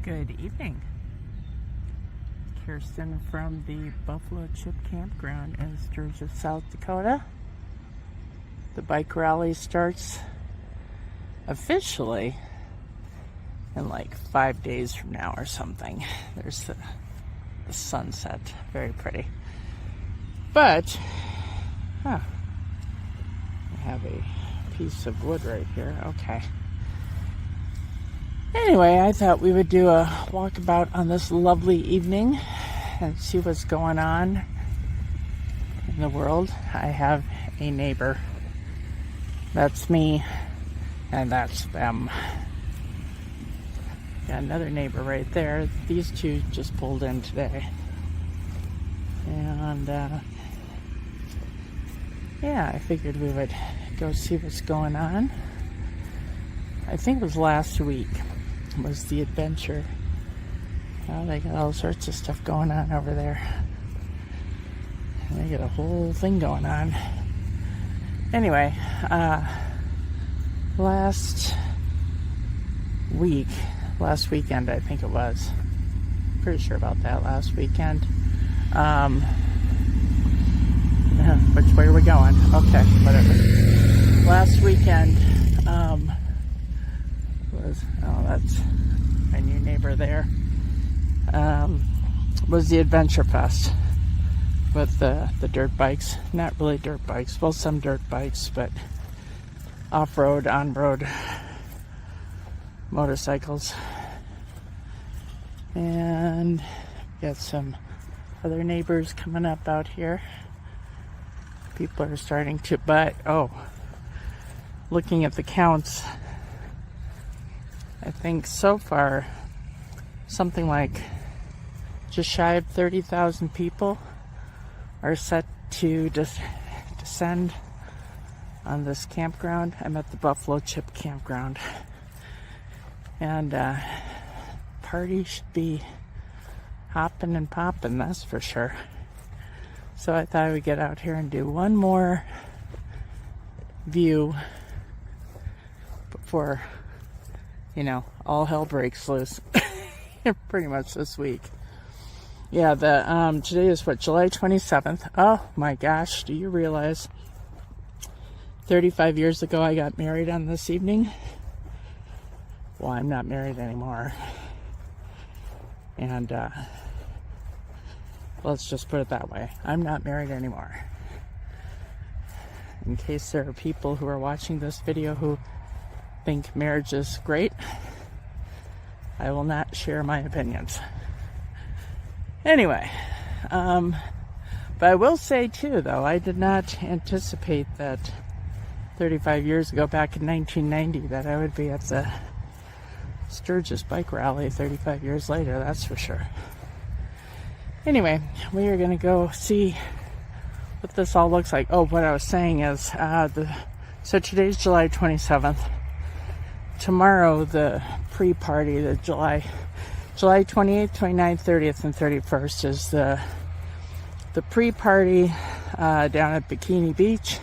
Good evening. Kirsten from the Buffalo Chip Campground in Sturgis, South Dakota. The bike rally starts officially in like 5 days from now or something. There's the sunset, very pretty. But, I have a piece of wood right here. Okay. Anyway, I thought we would do a walkabout on this lovely evening and see what's going on in the world. I have a neighbor. That's me, and that's them. Got another neighbor right there. These two just pulled in today. And, yeah, I figured we would go see what's going on. I think it was last week was the adventure. Well, they got all sorts of stuff going on over there. They got a whole thing going on. Anyway, last weekend, I think it was. Pretty sure about that, last weekend. Which way are we going? Okay, whatever. Last weekend, that's my new neighbor there, was the Adventure Fest with the dirt bikes. Not really dirt bikes, well, some dirt bikes, but off-road, on-road motorcycles. And got some other neighbors coming up out here. People are starting to, looking at the counts, I think so far something like just shy of 30,000 people are set to descend on this campground. I'm at the Buffalo Chip Campground, and party should be hopping and popping, that's for sure. So I thought I would get out here and do one more view before, all hell breaks loose. Pretty much this week. Yeah, today is July 27th. Oh my gosh, do you realize 35 years ago I got married on this evening? Well, I'm not married anymore. And, let's just put it that way. I'm not married anymore. In case there are people who are watching this video who think marriage is great, I will not share my opinions. Anyway, but I will say too, though, I did not anticipate that 35 years ago, back in 1990, that I would be at the Sturgis bike rally 35 years later, that's for sure. Anyway, we are going to go see what this all looks like. Oh, what I was saying is, so today's July 27th. Tomorrow, the pre-party, the July 28th, 29th, 30th, and 31st is the pre-party down at Bikini Beach.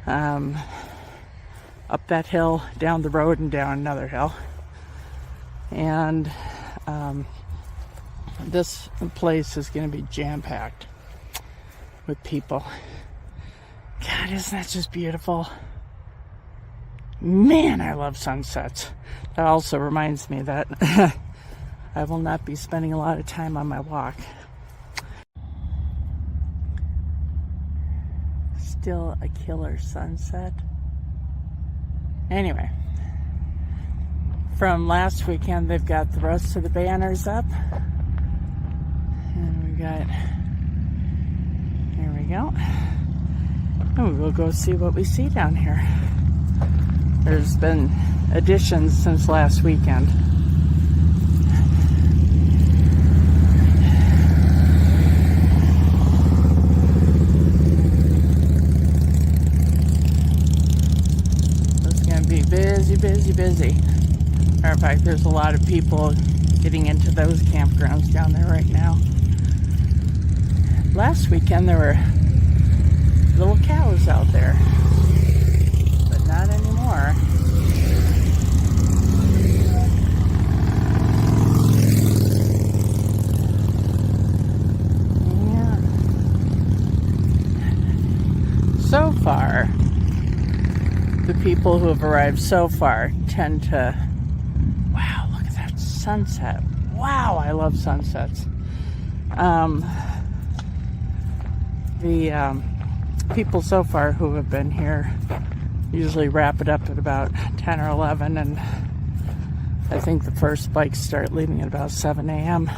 Up that hill, down the road, and down another hill. And this place is going to be jam-packed with people. God, isn't that just beautiful? Man, I love sunsets. That also reminds me that I will not be spending a lot of time on my walk. Still a killer sunset. Anyway, from last weekend, they've got the rest of the banners up. And we got, here we go. And we'll go see what we see down here. There's been additions since last weekend. It's going to be busy, busy, busy. Matter of fact, there's a lot of people getting into those campgrounds down there right now. Last weekend there were little cows out there, but not anymore. far, the people who have arrived so far tend to, wow, look at that sunset. Wow, I love sunsets. The people so far who have been here usually wrap it up at about 10 or 11, and I think the first bikes start leaving at about 7 a.m.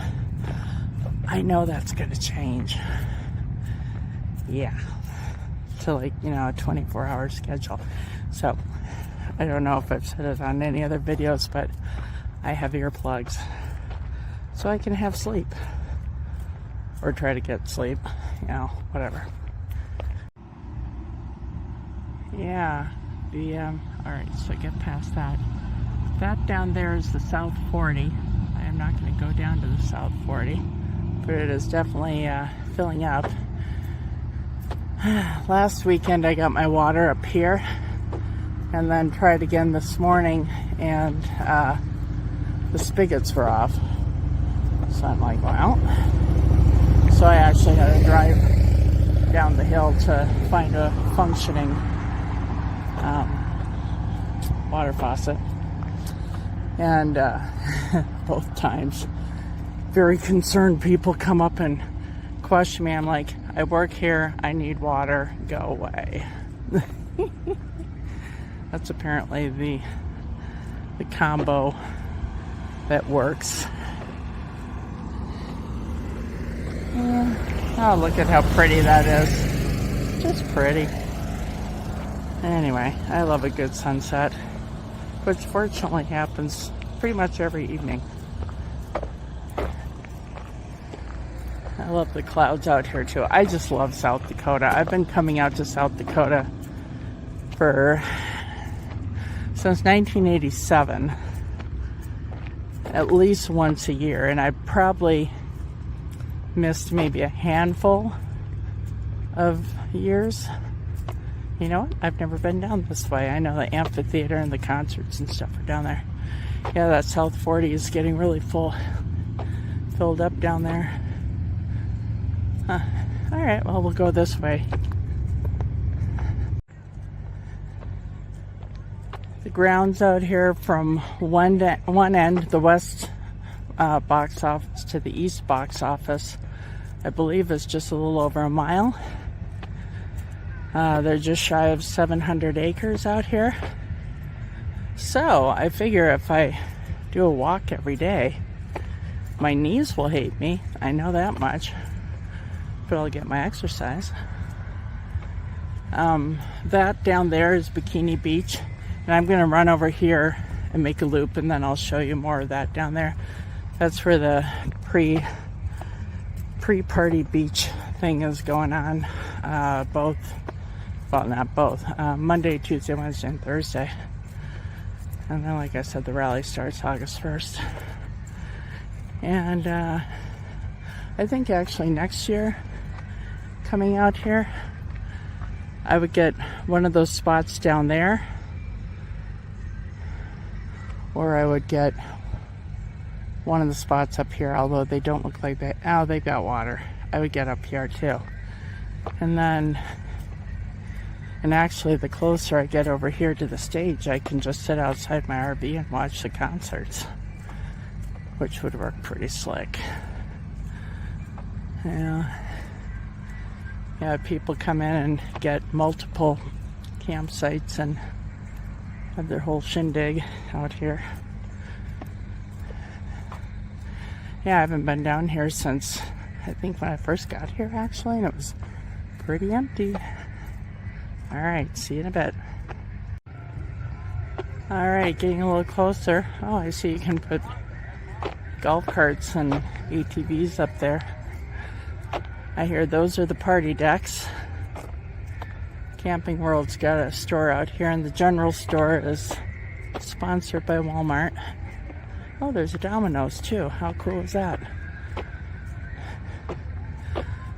I know that's going to change. Yeah. To like, a 24-hour schedule. So, I don't know if I've said it on any other videos, but I have earplugs so I can have sleep. Or try to get sleep. Whatever. Yeah. Alright, so get past that. That down there is the South 40. I am not going to go down to the South 40, but it is definitely filling up. Last weekend I got my water up here, and then tried again this morning, and the spigots were off. So I'm like, well. So I actually had to drive down the hill to find a functioning water faucet. And both times, very concerned people come up and question me. I'm like, I work here, I need water, go away. That's apparently the combo that works. Oh, look at how pretty that is. Just pretty. Anyway, I love a good sunset, which fortunately happens pretty much every evening. I love the clouds out here too. I just love South Dakota. I've been coming out to South Dakota since 1987, at least once a year, and I probably missed maybe a handful of years. You know what? I've never been down this way. I know the amphitheater and the concerts and stuff are down there. Yeah, that South 40 is getting really filled up down there. Alright, well, we'll go this way. The grounds out here from one end, the west box office, to the east box office, I believe is just a little over a mile. They're just shy of 700 acres out here. So I figure if I do a walk every day, my knees will hate me. I know that much. But I'll get my exercise. That down there is Bikini Beach. And I'm going to run over here and make a loop, and then I'll show you more of that down there. That's where the pre-party beach thing is going on. Monday, Tuesday, Wednesday, and Thursday. And then, like I said, the rally starts August 1st. And I think actually next year, coming out here, I would get one of those spots down there, or I would get one of the spots up here, although they don't look like that. Oh, they've got water. I would get up here too. And actually, the closer I get over here to the stage, I can just sit outside my RV and watch the concerts, which would work pretty slick. Yeah, people come in and get multiple campsites and have their whole shindig out here. Yeah, I haven't been down here since, I think, when I first got here, actually, and it was pretty empty. Alright, see you in a bit. Alright, getting a little closer. Oh, I see you can put golf carts and ATVs up there. I hear those are the party decks. Camping World's got a store out here, and the general store is sponsored by Walmart. Oh, there's a Domino's too. How cool is that?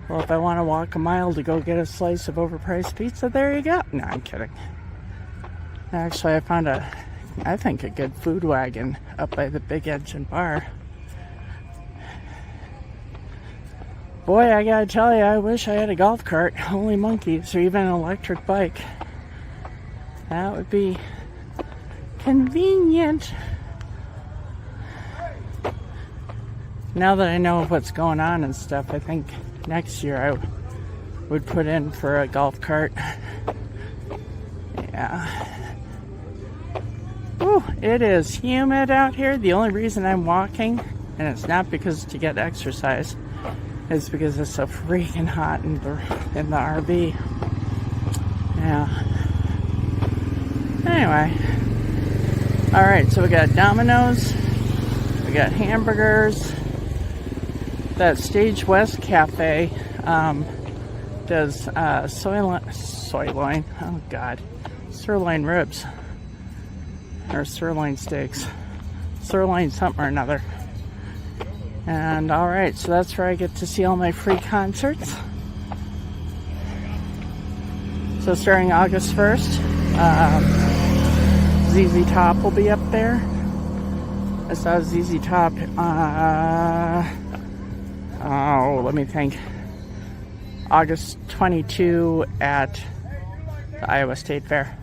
Well, if I want to walk a mile to go get a slice of overpriced pizza, there you go. No, I'm kidding. Actually, I found I think a good food wagon up by the Big Engine Bar. Boy, I gotta tell you, I wish I had a golf cart. Holy monkeys, or even an electric bike. That would be convenient. Now that I know what's going on and stuff, I think next year I would put in for a golf cart. Yeah. Ooh, it is humid out here. The only reason I'm walking, and it's not because to get exercise, is because it's so freaking hot in the RV. Yeah. Anyway. Alright, so we got Domino's. We got hamburgers. That Stage West Cafe does sirloin. Oh God, sirloin ribs or sirloin steaks, sirloin something or another. And all right, so that's where I get to see all my free concerts. So starting August 1st, ZZ Top will be up there. I saw ZZ Top. Let me think. August 22 at the Iowa State Fair.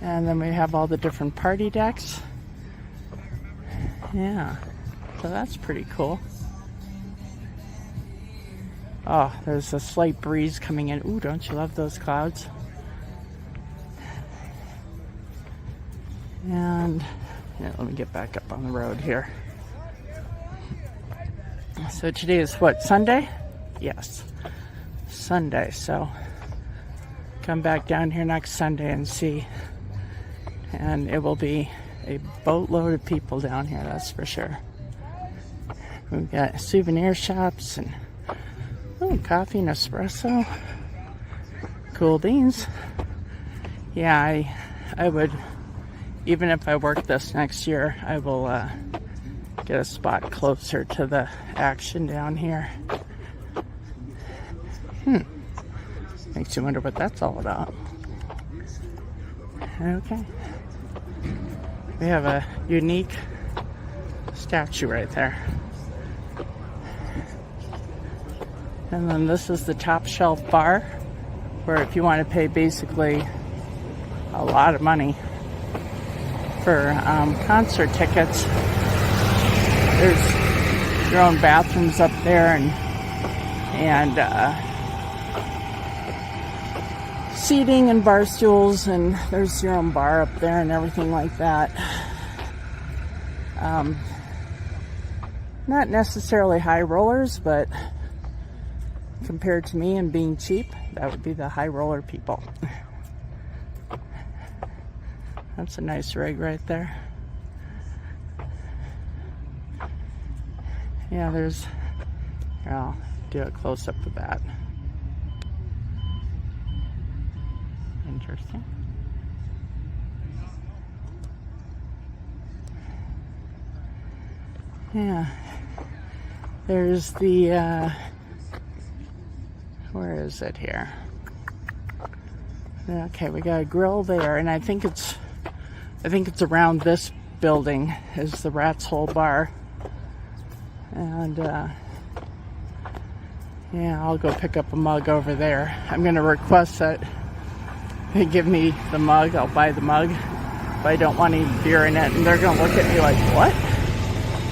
And then we have all the different party decks. Yeah, so that's pretty cool. Oh, there's a slight breeze coming in. Ooh, don't you love those clouds? And yeah, let me get back up on the road here. So today is what, Sunday? Yes, Sunday. So come back down here next Sunday and see. And it will be a boatload of people down here, that's for sure. We've got souvenir shops and coffee and espresso. Cool beans. Yeah, I would, even if I work this next year, I will get a spot closer to the action down here. Makes you wonder what that's all about. Okay. We have a unique statue right there. And then this is the top shelf bar, where if you want to pay basically a lot of money for concert tickets, there's your own bathrooms up there and seating and bar stools, and there's your own bar up there and everything like that. Not necessarily high rollers, but compared to me and being cheap, that would be the high roller people. That's a nice rig right there. Yeah, there's, here, I'll do a close-up of that. Interesting. Yeah. There's the, where is it here? Okay, we got a grill there, and I think it's around this building is the Rat's Hole Bar. And yeah, I'll go pick up a mug over there. I'm gonna request that they give me the mug. I'll buy the mug, but I don't want any beer in it, and they're gonna look at me like, what?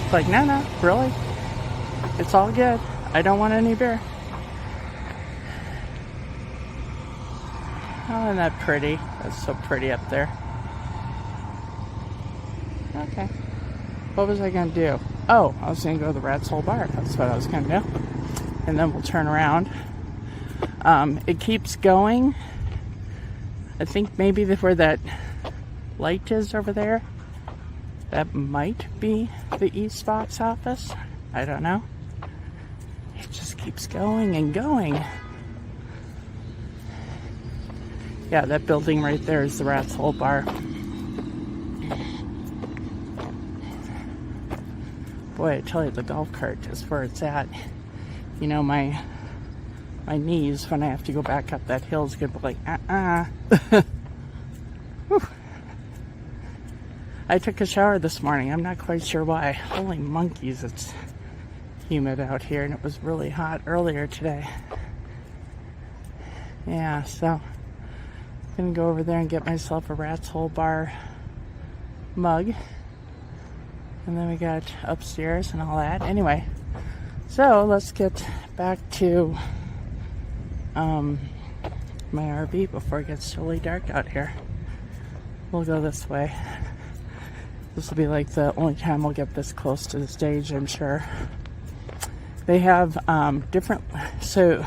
It's like, no, really? It's all good. I don't want any beer. Oh, isn't that pretty? That's so pretty up there. Okay. What was I gonna do? Oh, I was gonna go to the Rat's Hole Bar. That's what I was gonna do. And then we'll turn around. It keeps going. I think maybe where that light is over there, that might be the East box office. I don't know. It just keeps going and going. Yeah, that building right there is the Rat's Hole Bar. Boy, I tell you, the golf cart is where it's at. You know, my knees, when I have to go back up that hill, is going to be like, Whew. I took a shower this morning. I'm not quite sure why. Holy monkeys, it's humid out here, and it was really hot earlier today. Yeah, so I'm gonna go over there and get myself a Rat's Hole Bar mug. And then we got upstairs and all that. Anyway, so let's get back to my RV before it gets totally dark out here. We'll go this way. This will be like the only time we'll get this close to the stage, I'm sure. They have different, so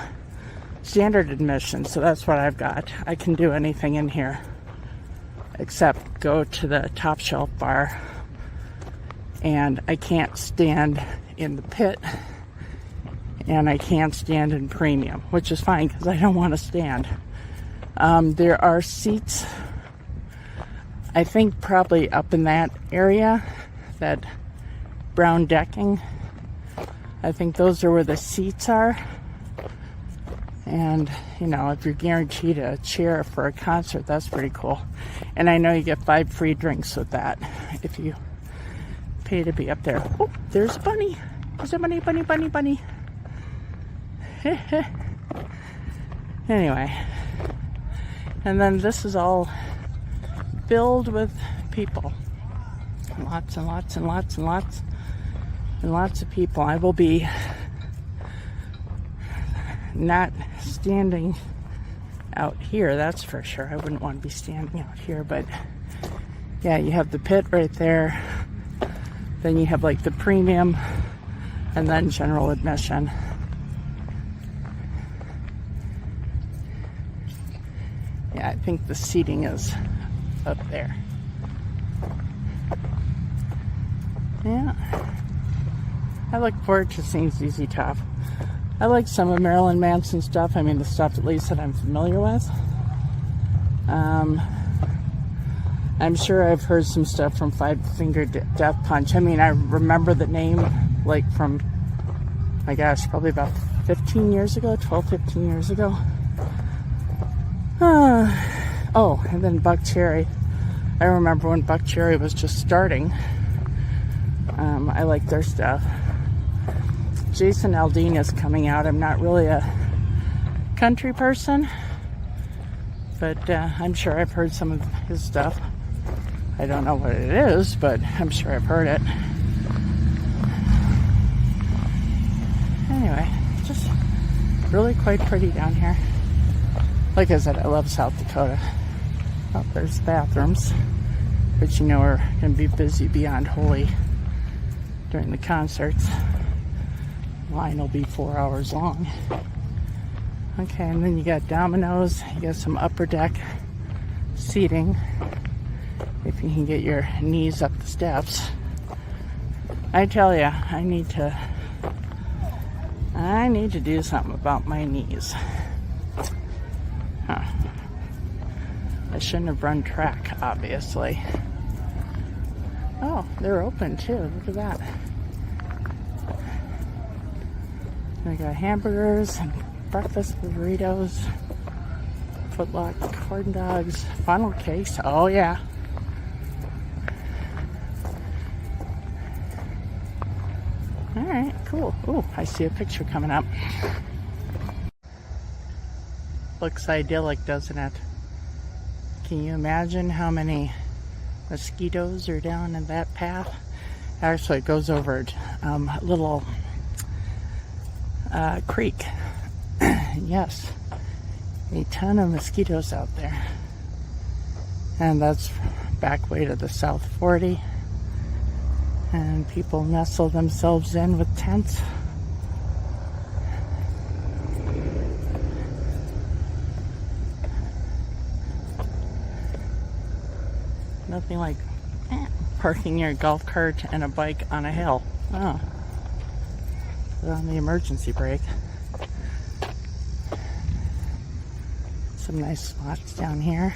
standard admission, so that's what I've got. I can do anything in here except go to the top shelf bar, and I can't stand in the pit, and I can't stand in premium, which is fine because I don't want to stand. There are seats, I think probably up in that area, that brown decking. I think those are where the seats are. And, you know, if you're guaranteed a chair for a concert, that's pretty cool. And I know you get 5 free drinks with that if you pay to be up there. Oh, there's a bunny. There's a bunny, bunny, bunny, bunny. Anyway. And then this is all filled with people. Lots and lots and lots and lots and lots of people. I will be not standing out here, that's for sure. I wouldn't want to be standing out here, but yeah, you have the pit right there. Then you have like the premium, and then general admission. Yeah, I think the seating is up there. Yeah. I look forward to seeing ZZ Top. I like some of Marilyn Manson stuff. I mean, the stuff at least that I'm familiar with. I'm sure I've heard some stuff from Five Finger Death Punch. I mean, I remember the name, like from, my gosh, probably about 15 years ago, 12, 15 years ago. Oh, and then Buck Cherry. I remember when Buck Cherry was just starting. I like their stuff. Jason Aldean is coming out. I'm not really a country person, but I'm sure I've heard some of his stuff. I don't know what it is, but I'm sure I've heard it. Anyway, just really quite pretty down here. Like I said, I love South Dakota. Oh, there's bathrooms, which you know are going to be busy beyond holy during the concerts. Line will be 4 hours long. Okay, and then you got dominoes. You got some upper deck seating, if you can get your knees up the steps. I tell you, I need to do something about my knees. Huh. I shouldn't have run track, obviously. Oh, they're open too. Look at that. We got hamburgers and breakfast burritos, footlock corn dogs, funnel cakes. Oh yeah. All right, cool. Oh, I see a picture coming up. Looks idyllic, doesn't it? Can you imagine how many mosquitoes are down in that path? Actually, it goes over a little creek. Yes, a ton of mosquitoes out there. And that's back way to the South 40. And people nestle themselves in with tents. Nothing like parking your golf cart and a bike on a hill. Oh. Put on the emergency brake. Some nice spots down here.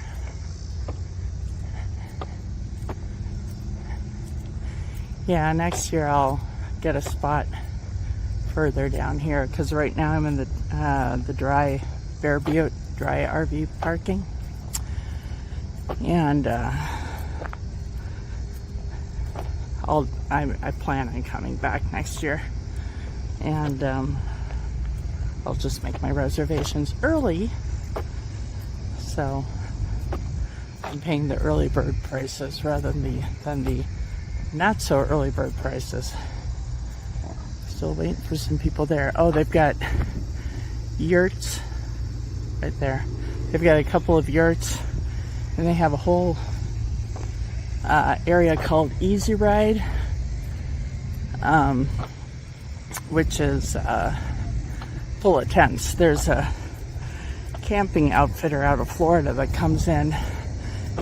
Yeah, next year I'll get a spot further down here, because right now I'm in the dry Bear Butte dry RV parking, and I plan on coming back next year And I'll just make my reservations early, so I'm paying the early bird prices rather than the not so early bird prices. Still waiting for some people there. Oh, they've got yurts right there. They've got a couple of yurts, and they have a whole area called Easy Ride, which is full of tents. There's a camping outfitter out of Florida that comes in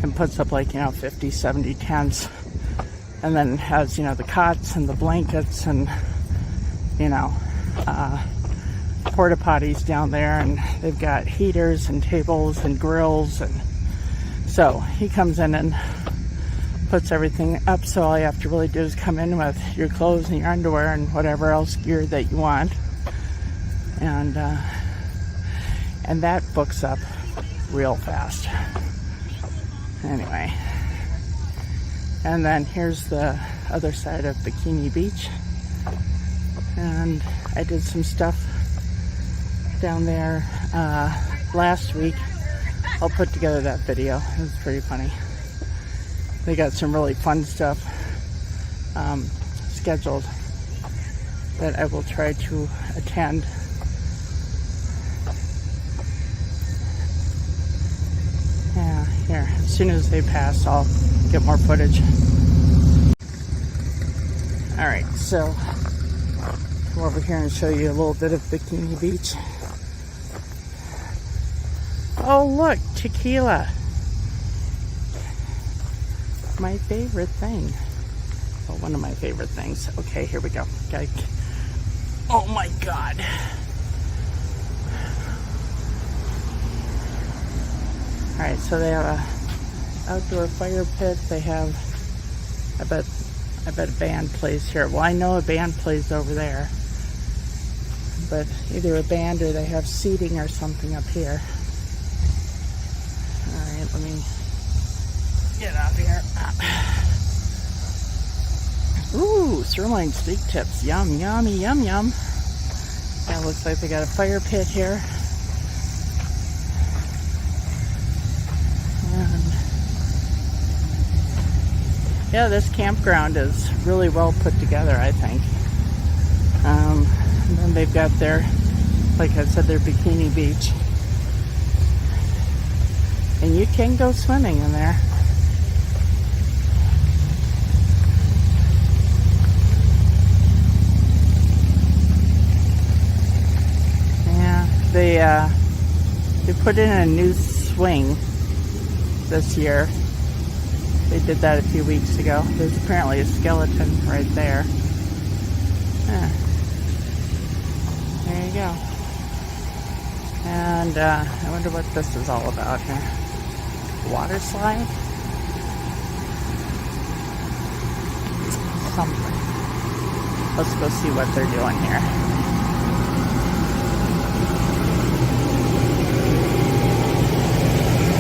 and puts up like, 50, 70 tents, and then has, the cots and the blankets and, porta potties down there, and they've got heaters and tables and grills, and so he comes in and puts everything up, so all you have to really do is come in with your clothes and your underwear and whatever else gear that you want, and that books up real fast. Anyway, and then here's the other side of Bikini Beach, and I did some stuff down there last week. I'll put together that video. It was pretty funny. They got some really fun stuff scheduled that I will try to attend. Yeah, here. As soon as they pass, I'll get more footage. Alright, so come over here and show you a little bit of Bikini Beach. Oh, look, tequila. My favorite thing. Well, one of my favorite things. Okay, here we go. Okay. Oh my God. All right, so they have a outdoor fire pit. They have, I bet a band plays here. Well, I know a band plays over there, but either a band or they have seating or something up here. All right, let me get out here. Ooh, sirloin steak tips. Yum, yummy, yum, yum. That looks like they got a fire pit here. And yeah, this campground is really well put together, I think. And then they've got their, like I said, their Bikini Beach. And you can go swimming in there. Yeah, they put in a new swing this year. They did that a few weeks ago. There's apparently a skeleton right there. Yeah. There you go. And I wonder what this is all about here. Water slide? Something. Let's go see what they're doing here.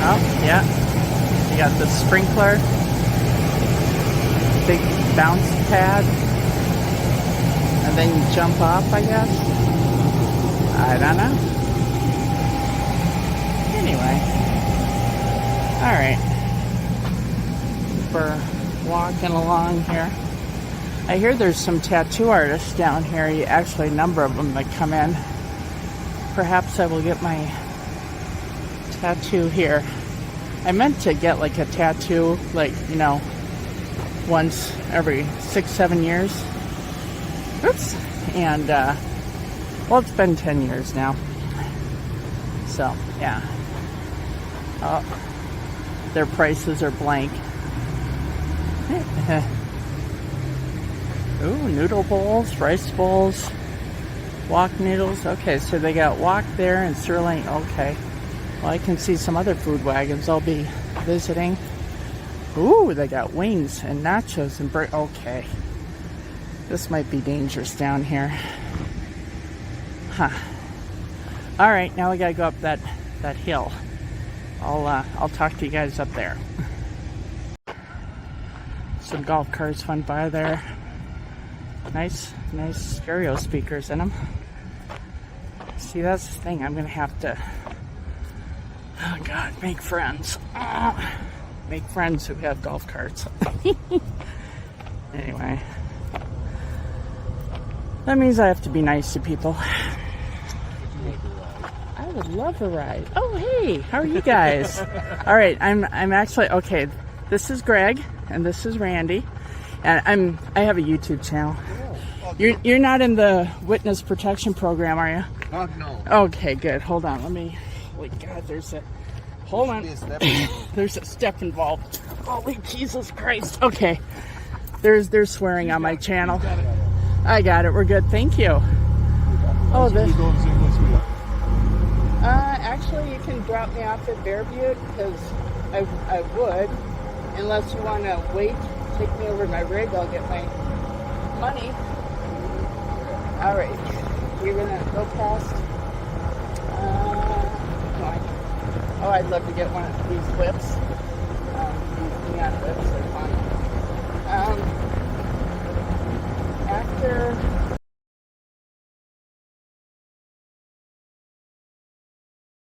Oh, yeah. You got the sprinkler. Big bounce pad. And then you jump off, I guess. I don't know. Anyway. Alright. We're walking along here. I hear there's some tattoo artists down here. Actually, a number of them that come in. Perhaps I will get my tattoo here. I meant to get like a tattoo, like, once every 6-7 years. Oops. And, well, it's been 10 years now. So, yeah. Oh, their prices are blank. Ooh, noodle bowls, rice bowls, wok noodles. Okay, so they got wok there and sirloin. Okay. Well, I can see some other food wagons I'll be visiting. Ooh, they got wings and nachos and okay. This might be dangerous down here. Huh. All right, now we gotta go up that hill. I'll talk to you guys up there. Some golf carts went by there. Nice stereo speakers in them. See, that's the thing. I'm gonna have to, oh God, make friends. Make friends who have golf carts. Anyway, that means I have to be nice to people. I would love a ride. Oh, hey, how are you guys? All right, I'm actually, okay, this is Greg and this is Randy, and I have a YouTube channel. You're not in the witness protection program, are you? No. Okay, good. Hold on, let me, holy God, hold on. There's a step involved. Holy Jesus Christ. Okay, there's swearing on my channel. I got it, we're good, thank you. Oh, actually, you can drop me off at Bearbutte, because I would, unless you want to wait, take me over to my rig, I'll get my money. All right, you're gonna go past. I'd love to get one of these whips, these neon whips.